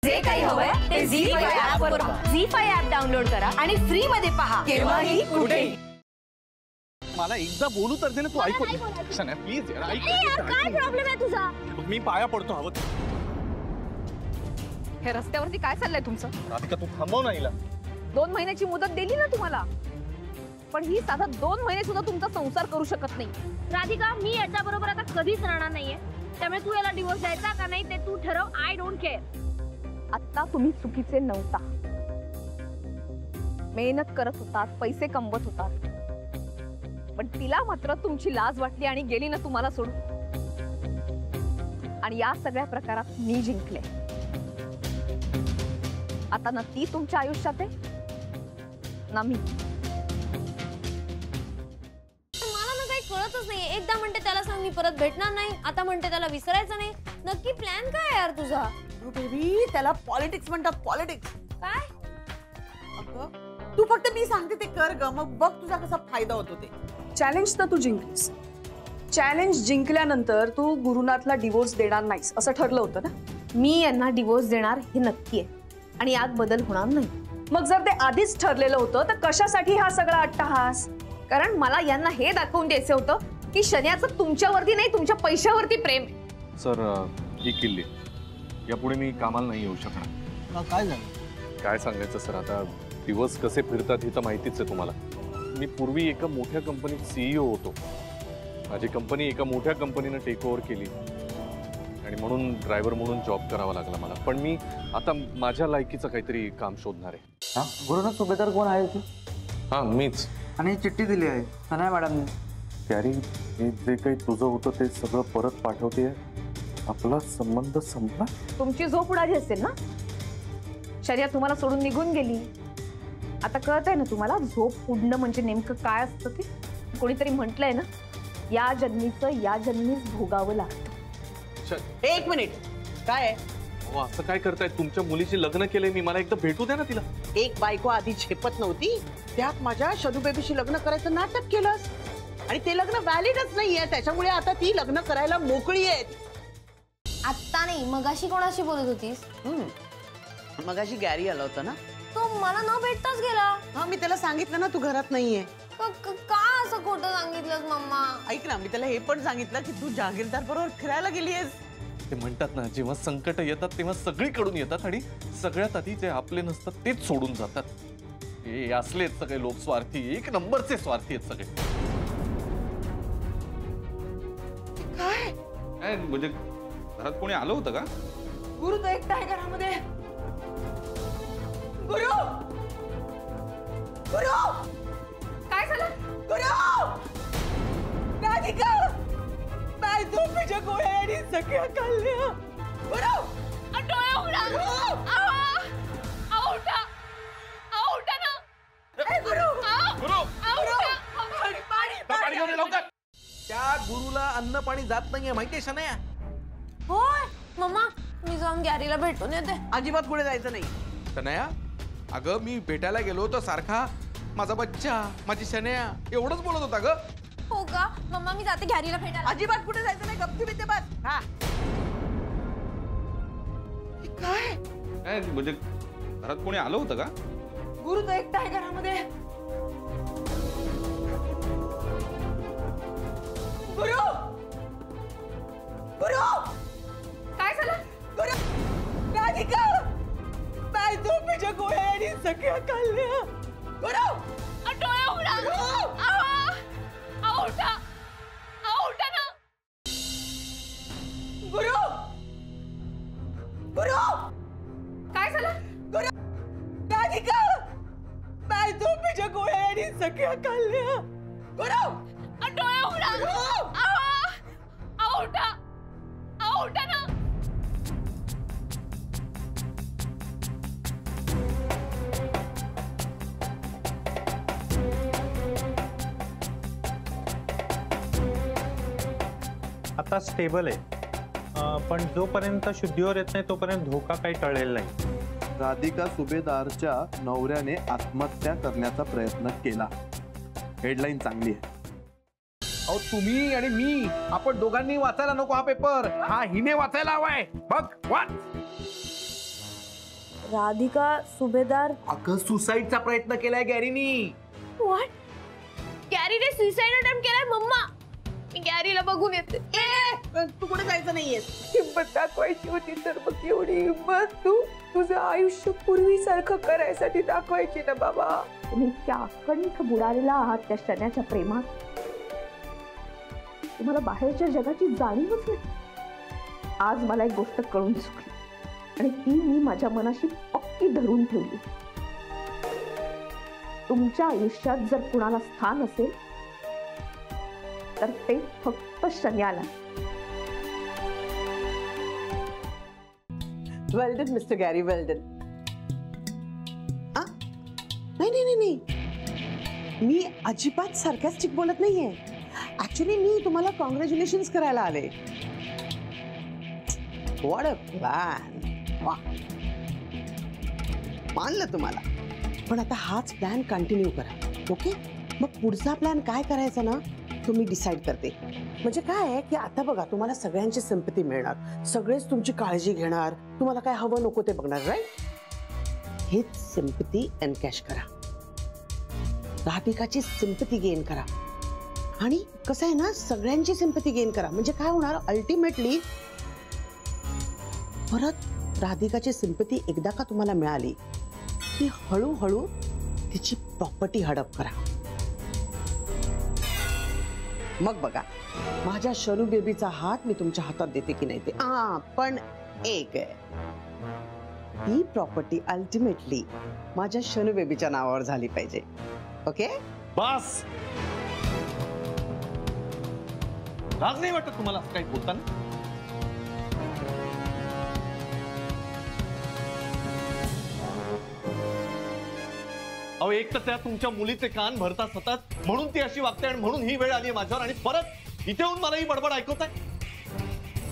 जे काही हवंय ते झी5 ऍप वर पहा. झी5 ऍप डाउनलोड करा आणि फ्री मध्ये पहा केव्हाही कुठेही. मला एकदा बोलू तर दे ना, तू ऐकू शन्या प्लीज यार ऐक. काय प्रॉब्लेम आहे तुझा? मी पाया पडतो. हवं हे रस्त्यावरती काय चाललंय तुमचं? राधिका तू थांबव ना हिला. 2 महिन्याची मुदत दिली ना तुम्हाला, पण ही साधा 2 महिने सुद्धा तुमचा संसार करू शकत नाही. राधिका, मी याच्या बरोबर आता कधीच राहणार नाहीये, त्यामुळे तू याला डिवोर्स द्यायचा का नाही ते तू ठरव. I don't care. आता तुम्ही चुकीचे नव्हता. मेहनत करत होतात, पैसे कमवत होतात, पण तिला मात्र तुमची लाज वाटली आणि गेली ना तुम्हाला सोडून. आणि या सगळ्या प्रकारात मी जिंकले. आता ना ती तुमच्या आयुष्यात आहे ना मी. मला ना काही कळतच नाहीये. एकदा म्हणते त्याला सांग मी परत भेटणार नाही, आता म्हणते त्याला विसरायचं नाही. नक्की प्लॅन काय यार तुझा? बेबी त्याला पॉलिटिक्स म्हणतात. पॉलिटिक्स काय? तू फक्त मी सांगते ते कर ग, मग बघ तुझा कसा फायदा होतो ते. चॅलेंज तर तू जिंकलीस. चॅलेंज जिंकल्यानंतर तू गुरुनाथला डिवोर्स देणार नाहीस असं ठरलं होतं ना? मी यांना डिवोर्स देणार हे नक्की आहे आणि यात बदल होणार नाही. मग जर ते आधीच ठरलेलं होतं तर कशासाठी हा सगळा अट्टहास? कारण मला यांना हे दाखवून द्यायचं होतं की शन्याचं तुमच्यावरती नाही तुमच्या पैशावरती प्रेम आहे. सर ही किल्ली यापुढे मी कामाला नाही येऊ शकणार. काय झालं? काय सांगायचं सर, आता दिवस कसे फिरतात हे तर माहितीच आहे तुम्हाला. मी पूर्वी एका मोठ्या कंपनीत CEO होतो. माझी कंपनी एका मोठ्या कंपनीने टेक ओव्हर केली आणि म्हणून ड्रायव्हर म्हणून जॉब करावा लागला मला. पण मी आता माझ्या लायकीचं काहीतरी काम शोधणार आहे. गुरुनाथ सुभेदार कोण आहे तू? हां मीच. आणि चिठ्ठी दिली आहे सनाया मॅडमने. प्यारी, हे जे काही तुझं होतं ते सगळं परत पाठवते. आपला संबंध संपला. तुमची झोप उडाली असेल ना? शर्या तुम्हाला सोडून निघून गेली. आता कळतंय ना तुम्हाला झोप उडणं म्हणजे नेमकं काय असतं ते? कोणीतरी म्हटलंय ना, या जन्मीचं या जन्मीच भोगावं लागतं. एक मिनिट, काय हो असं काय करताय? तुमच्या मुलीशी लग्न केलंय मी, मला एकदा भेटू द्या ना तिला. एक बायको आधी झेपत नव्हती, त्यात माझ्या शदू बेबीशी लग्न करायचं नाटक केलंस आणि ते लग्न व्हॅलिडच नाहीये. त्याच्यामुळे आता ती लग्न करायला मोकळी आहेत. आत्ता नाही, मगाशी कोणाशी बोलत होतीस? मगाशी गॅरी आला होता ना, तो मला न भेटताच गेला. हा मी त्याला सांगितलं ना तू घरात नाहीये. का असं खोटं सांगितलंस मम्मा? ऐक ना, मी त्याला हे पण सांगितलं की तू जहागीरदार बरोबर फिरायला गेलीयस. ते म्हणतात ना, जेव्हा संकट येतात तेव्हा सगळीकडून येतात आणि सगळ्यात आधी जे आपले नसतात तेच सोडून जातात. हे असलेच सगळे लोक स्वार्थी, एक नंबरचे स्वार्थी आहेत सगळे. काय म्हणजे घरात कोणी आलं होतं का? गुरु तो एकटा आहे घरामध्ये. गुरु गुरु काय झालं? गुरु राधिका काय झोपेच्या गोळ्या आणि सगळ्या खाल्ल्या. गुरु डोळे उघडा. उठा ना. ए गुरु गुरु पाणी घेऊन ये लवकर. त्या गुरुला अन्न पाणी जात नाहीये माहितीये शनया? होय मम्मा, मी जाऊन गॅरीला भेटून येते. अजिबात पुढे जायचं नाही. शनया, अगं मी भेटायला गेलो होतो सारखा माझा बच्चा माझी शनया एवढंच बोलत होता ग. हो का? मम्मा मी जाते गॅरीला भेटायला. अजिबात पुढे जायचं नाही. गप्पी बिते बस. हा काय म्हणजे घरात कोणी आलं होतं का? गुरु तो एकटा आहे घरामध्ये. गुरु गुरु काय झालं? गुरु राधिका काय झोपेच्या गोळ्या आणि सगळ्या खाल्ल्या. गुरु डोळे उघडा. उठा ना. गुरु गुरु काय झालं? गुरु राधिका काय झोपेच्या गोळ्या आणि सगळ्या खाल्ल्या. गुरु डोळे उघडा. उठा ना. आता स्टेबल आहे, पण जोपर्यंत शुद्धीवर येत नाही तोपर्यंत धोका काही टळलेला नाही. राधिका सुभेदारच्या नवऱ्याने आत्महत्या करण्याचा प्रयत्न केला. हेडलाईन चांगली आहे. अहो तुम्ही आणि मी आपण दोघांनी वाचायला नको हा पेपर. हा हिने वाचायला हवाय. बघ वाच. राधिका सुभेदार अगं सुसाईडचा प्रयत्न केलाय गॅरीनी. व्हॉट? गॅरीने सुसाईड अटेम्प्ट केलाय मम्मा. मी गॅरीला बघून येते. तू कुठे जायचं नाहीये. हिंमत दाखवायची होती तर मग एवढी हिंमत तू तुझं आयुष्य पूर्वीसारखं करायसाठी दाखवायची ना बाबा. तुम्ही इतक्या अकंठ बुडालेला आहात त्या शण्याच्या प्रेमात, तुम्हाला बाहेरच्या जगाची जाणीवच नाही. आज मला एक गोष्ट कळून चुकली आणि ती मी माझ्या मनाशी पक्की धरून ठेवली. तुमच्या आयुष्यात जर कुणाला स्थान असेल तर ते फक्त शन्याला. वेल डन मिस्टर गॅरी, वेल डन. नाही नाही नाही, मी अजिबात सार्कॅस्टिक बोलत नाहीये. ऍक्च्युली मी तुम्हाला कॉंग्रॅच्युलेशन करायला आले. What a plan. वा, मानलं तुम्हाला. पण आता हाच प्लॅन कंटिन्यू करा, ओके? मग पुढचा प्लॅन काय करायचा ना तो मी डिसाईड करते. म्हणजे काय आहे की आता बघा, तुम्हाला सगळ्यांची सिंपती मिळणार, सगळेच तुमची काळजी घेणार, तुम्हाला काय हवं नको ते बघणार, राईट? हेच सिंपती एनकॅश करा, राधिकाची सिंपती गेन करा. आणि कसं आहे ना, सगळ्यांची सिंपती गेन करा म्हणजे काय होणार, अल्टिमेटली परत राधिकाची सिंपती एकदा का तुम्हाला मिळाली की हळूहळू तिची प्रॉपर्टी हडप करा. मग बघा, माझ्या शरू बेबीचा हात मी तुमच्या हातात देते की नाही ते. पण एक आहे, ही प्रॉपर्टी अल्टिमेटली माझ्या शनू बेबीच्या नावावर झाली पाहिजे, ओके? बस. राग नाही वाटत तुम्हाला काही बोलताना? अहो, एक तर त्या तुमच्या मुलीचे कान भरतात सतत, म्हणून ती अशी वागते आणि म्हणून ही वेळ आली माझ्यावर, आणि परत इथे येऊन मला ही बडबड ऐकवताय.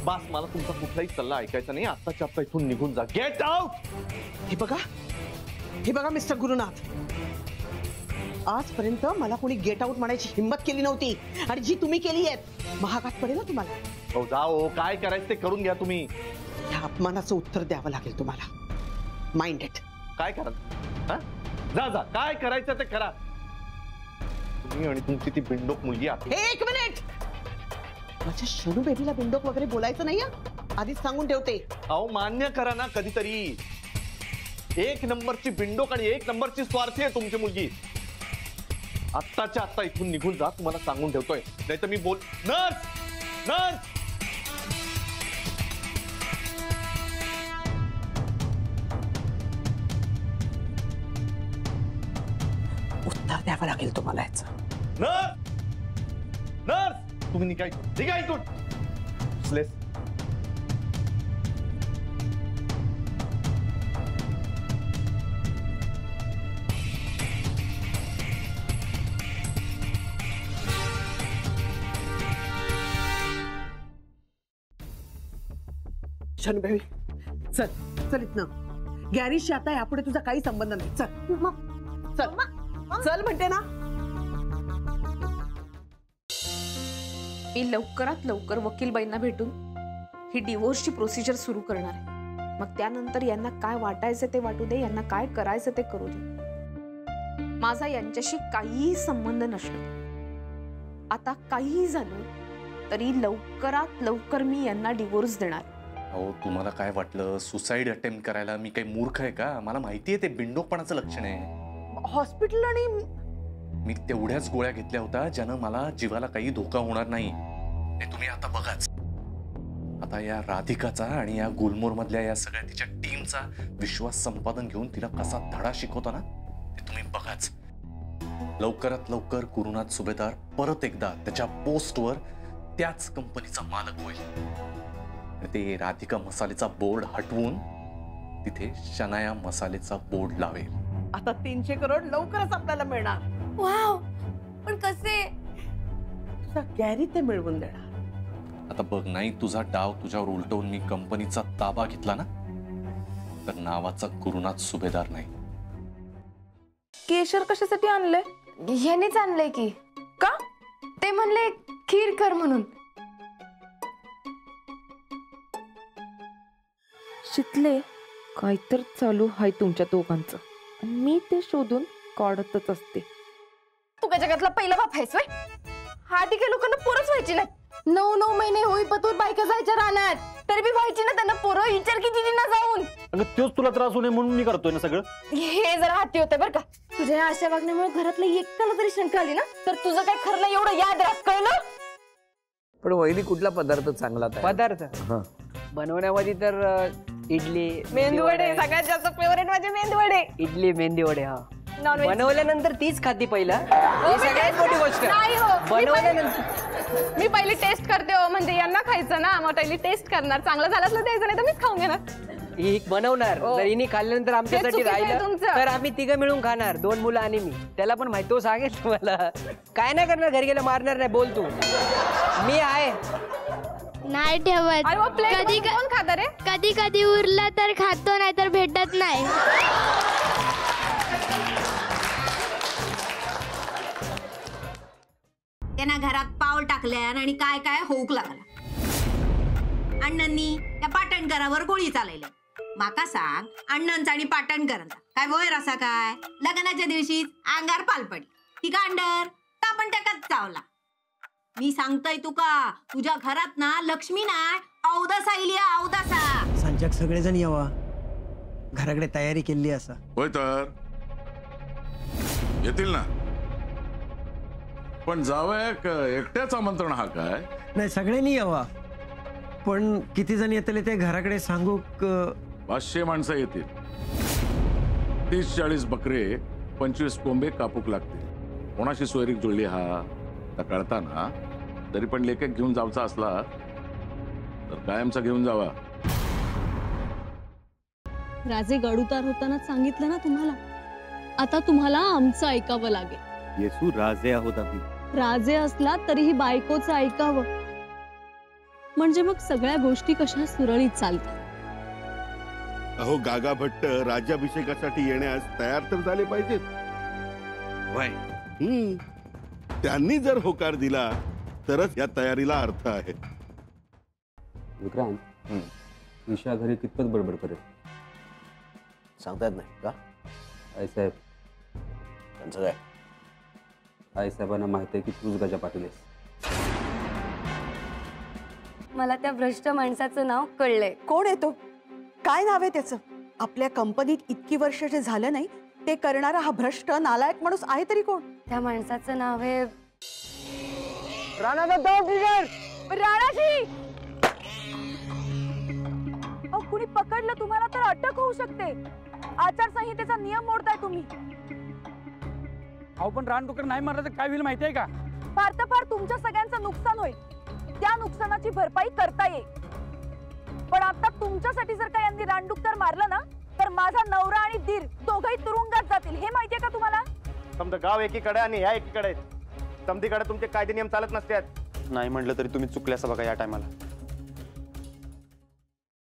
बस, मला तुमचा कुठलाही सल्ला ऐकायचा नाही. आत्ताच्या आत्ता इथून निघून जा. Get out. हे बघा मिस्टर गुरुनाथ, आजपर्यंत मला कोणी गेट आउट म्हणायची हिंमत केली नव्हती, आणि जी तुम्ही केली आहे महागात पडेल ना तुम्हाला. हो, जाओ. काय करायचं ते करून घ्या तुम्ही. या अपमानाचं उत्तर द्यावं लागेल तुम्हाला. Mind it. काय करा, जा जा, काय करायचं ते करा. तुम्ही आणि तुमची ती बिंडोक मुलगी आहे. एक मिनिट, माझ्या शनू बेबीला बिंडोक वगैरे बोलायचं नाही, आधीच सांगून ठेवते. अहो, मान्य करा ना कधीतरी. एक नंबरची बिंडोक आणि एक नंबरची स्वार्थी आहे तुमची मुलगी. आत्ताच्या आत्ता इथून निघून जा, तुम्हाला सांगून ठेवतोय, नाही तर मी बोल. Nurse, nurse. उत्तर द्यावं लागेल तुम्हाला याचं. नर्स, नर्स, तुम्ही निघा इथून. स्लेस. शनू बेबी, चल चल इथनं. गॅरीशी आता यापुढे तुझा काही संबंध नाही. चल चल चल म्हणते ना. मी लवकरात लवकर वकीलबाईंना भेटून ही डिवोर्सची प्रोसिजर सुरू करणार आहे. मग त्यानंतर यांना काय वाटायचं ते वाटू दे, यांना काय करायचं ते करू दे. माझा यांच्याशी काहीही संबंध नसतो. आता काहीही झालं तरी लवकरात लवकर मी यांना डिवोर्स देणार. अहो, तुम्हाला काय वाटलं, सुसाईड अटेम्प्ट करायला मी काही मूर्ख आहे का? मला माहिती आहे ते बिंडोकपणाचं लक्षण आहे. हॉस्पिटल आणि मी तेवढ्याच गोळ्या घेतल्या होत्या ज्यानं मला जीवाला काही धोका होणार नाही. तुम्ही आता बघाच, आता या राधिकाचा आणि या गुलमोर मधल्या या सगळ्या तिच्या टीमचा विश्वास संपादन घेऊन तिला कसा धडा शिकवता ना, ते तुम्ही बघाच. लवकरात लवकर गुरुनाथ सुभेदार परत एकदा त्याच्या पोस्टवर त्याच कंपनीचा मालक होईल. ते राधिका मसालेचा बोर्ड हटवून तिथे शनाया मसालेचा बोर्ड लावेल. आता 300 करोड लवकरच आपल्याला मिळणार. वाव, पण कसे? तुझा गॅरी ते मिळवून देणार. आता बघ, नाही तुझा डाव तुझ्यावर उलटवून मी कंपनीचा ताबा घेतला ना, तर नावाचा गुरुनाथ सुभेदार नाही. केशर कशासाठी आणलंय? ह्यानेच आणलंय की. का? ते म्हणले खीर कर म्हणून. शितले, काहीतर चालू आहे तुमच्या दोघांचं आणि मी ते शोधून काढतच असते. तू काय जगातला पहिला बाप आहेस व्हय? हा ठिकाणी लोकांना पोरच व्हायची नाही. 9 महिने होई पतूर बायका जायच्या रानात तरी बी व्हायची ना त्यांना पोरं. विचार की दिदींना जाऊन. अगं तोच तुला त्रास होणे म्हणून मी करतोय ना सगळं. हे जरा हाती होतं बरं का. तुझ्या या अशा वागण्यामुळे घरातल्या एकाला तरी शंका आली ना तर तुझं काय खरं नाही एवढं याद राहत, कळलं? पण वहिनी कुठला पदार्थ चांगला पदार्थ बनवण्यामध्ये तर इडली मेंदूवडे सगळ्यात जास्त फेवरेट माझे मेंदूवडे. इडली मेंदीवडे. हा नॉनव्हेज बनवल्यानंतर तीच खाती पहिला. ही सगळ्यात मोठी गोष्ट. नाही हो. बनवल्यानंतर मी पहिले टेस्ट करते हो, म्हणजे यांना खायचं ना, मग पहिली टेस्ट करणार. चांगलं झालंच ना द्यायचं, नाही तर मीच खाऊन घेणार. ही बनवणार जर हिने खाल्ल्यानंतर आमच्यासाठी चुकीचं आहे राहिलं तुमचं. तर आम्ही तिघं मिळून खाणार. 2 मुलं आणि मी. त्याला पण माहिती, तो सांगेल तुम्हाला. काय नाही करणार, घरी गेलं मारणार नाही. बोल तू, मी आहे. नाही ठेवत. अरे मग plate मध्ये कोण खातं रे? कधी कधी उरला तर खातो, नाही तर भेटत नाही. त्यांना घरात पाऊल टाकल्यान आणि काय काय होऊक लागला. अण्णांनी त्या पाटणकरावर गोळी चालवली. माका सांग, अण्णांचा आणि पाटणकरांचा काय वयर असा काय? लग्नाच्या दिवशी अंगार पाल पडली ती गांडर तापण त्याकाच चावला. मी सांगतोय तुका, तुझ्या घरात ना लक्ष्मी नाय अवदासा येईल. अवदासा सांच्याक सगळेजण यावा, घराकडे तयारी केली असा. होय तर येतील ना, पण जावयाक एकट्याच आमंत्रण हा काय? नाही, सगळ्यांनी यावा, पण किती जण येतले ते घराकडे सांगू. 500 माणसं येतील. 30-40 बकरे, 25 कोंबे कापूक लागतील. कोणाशी सोयरीक जुळली हा तर कळता ना. तरी पण लेखक घेऊन जायचा असला तर कायमचा घेऊन जावा. राजे गडुतार होताना सांगितलं ना तुम्हाला, आता तुम्हाला आमचं ऐकावं लागेल. येसू राजे आहोत आम्ही. राजे असला तरीही बायकोचं ऐकावं, म्हणजे मग सगळ्या गोष्टी कशा सुरळीत चालतात. अहो, गागा भट्ट राज्याभिषेकासाठी येण्यास तयार तर झाले पाहिजेत. त्यांनी जर होकार दिला तरच या तयारीला अर्थ आहे. विक्रांत, ईशा घरी कितपत बडबड करेल सांगता येत नाही का? आईसाहेब, त्यांचं काय? आईसाहेबांना माहिती आहे की तूच गजा पाटील आहेस. मला त्या भ्रष्ट माणसाचं नाव कळलंय. कोण येतो? काय नाव आहे त्याचं? आपल्या कंपनीत इतकी वर्ष जे झालं नाही ते करणारा हा भ्रष्ट नालायक माणूस आहे तरी कोण? त्या माणसाचं नाव आहे राणाजी. कुणी पकडलं तुम्हाला तर अटक होऊ शकते. आचारसंहितेचा नियम मोडताय तुम्ही. अहो, पण रानडुकर नाही मारलं तर काय होईल माहितीये का? फार तर फार तुमच्या सगळ्यांचं नुकसान होईल. त्या नुकसानाची भरपाई करता येईल. पण आता तुमच्यासाठी जर का यांनी रानडुक्कर मारलं ना तर माझा नवरा आणि दीर दोघही तुरुंगात जातील. हे माहितीये का तुम्हाला? समजा गाव एकीकडे आणि ह्या एकीकडे. समधीकडे तुमचे कायदे नियम चालत नसतात. नाही म्हटलं तरी तुम्ही चुकल्यास बघा या टायमाला.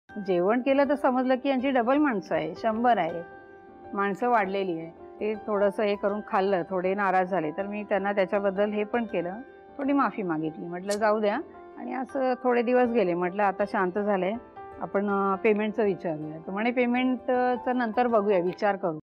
जेवण केलं तर समजलं की यांची डबल माणसं आहे, 100 आहे. माणसं वाढलेली आहे. ते थोडंसं हे करून खाल्लं, थोडे नाराज झाले तर मी त्यांना त्याच्याबद्दल हे पण केलं, थोडी माफी मागितली. म्हटलं जाऊ द्या. आणि असं थोडे दिवस गेले. म्हटलं आता शांत झालंय, आपण पेमेंटचं विचारूया. तर म्हणे पेमेंटचं नंतर बघूया, विचार करू.